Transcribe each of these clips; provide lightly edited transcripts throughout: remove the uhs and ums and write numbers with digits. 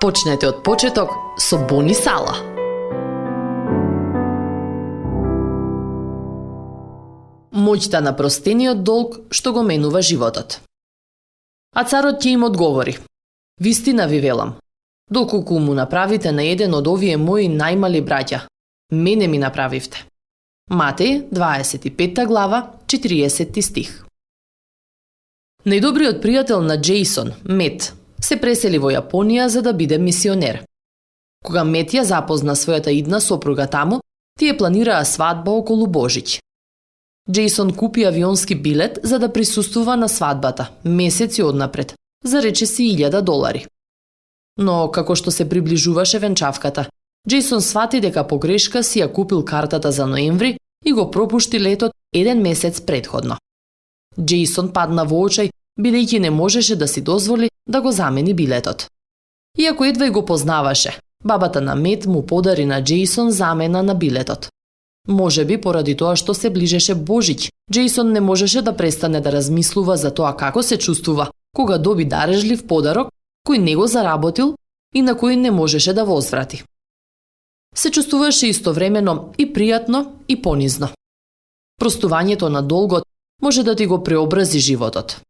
Почнете од почеток со Бони Сала. Моќта на простениот долг што го менува животот. А царот ќе им одговори: Вистина ви велам, доколку му направите на еден од овие мои најмали браќа, мене ми направивте. Матеј, 25 глава, 40 стих. Најдобриот пријател на Джейсон, Мет, се пресели во Јапонија за да биде мисионер. Кога Мет ја запозна својата идна сопруга таму, тие планираа свадба околу Божиќ. Джейсон купи авионски билет за да присуствува на свадбата, месеци однапред, за речиси $1000. Но како што се приближуваше венчавката, Джейсон свати дека по грешка си ја купил картата за ноември и го пропушти летот еден месец предходно. Джейсон падна во очај, бидејќи не можеше да си дозволи да го замени билетот. Иако едва и го познаваше, бабата на Мет му подари на Джейсон замена на билетот. Можеби поради тоа што се ближеше Божиќ, Джейсон не можеше да престане да размислува за тоа како се чувствува кога доби дарежлив подарок кој не го заработил и на кој не можеше да возврати. Се чувствуваше истовремено и пријатно и понизно. Простувањето на долгот може да ти го преобрази животот.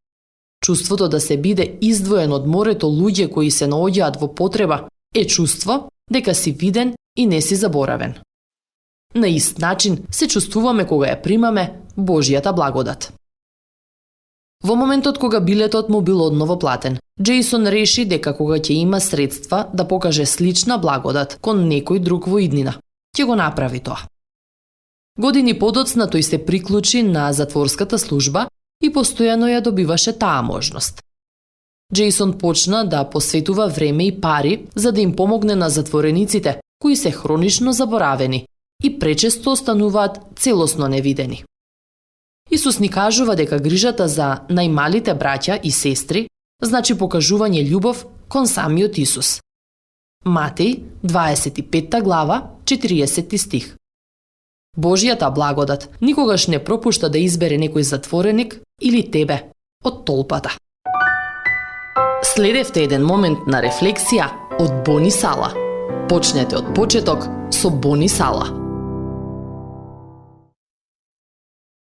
Чувството да се биде издвоен од морето луѓе кои се наоѓаат во потреба е чувство дека си виден и не си заборавен. На ист начин се чувствуваме кога ја примаме Божјата благодат. Во моментот кога билетот му бил одново платен, Джейсон реши дека кога ќе има средства да покаже слична благодат кон некој друг во иднина, ќе го направи тоа. Години подоцна тој се приклучи на затворската служба и постојано ја добиваше таа можност. Джейсон почна да посветува време и пари за да им помогне на затворениците кои се хронично заборавени и пречесто остануваат целосно невидени. Исус ни кажува дека грижата за најмалите браќа и сестри значи покажување љубов кон самиот Исус. Матеј, 25 глава, 40 стих. Божјата благодат никогаш не пропушта да избере некој затвореник или тебе од толпата. Следевте еден момент на рефлексија од Бони Сала. Почнете од почеток со Бони Сала.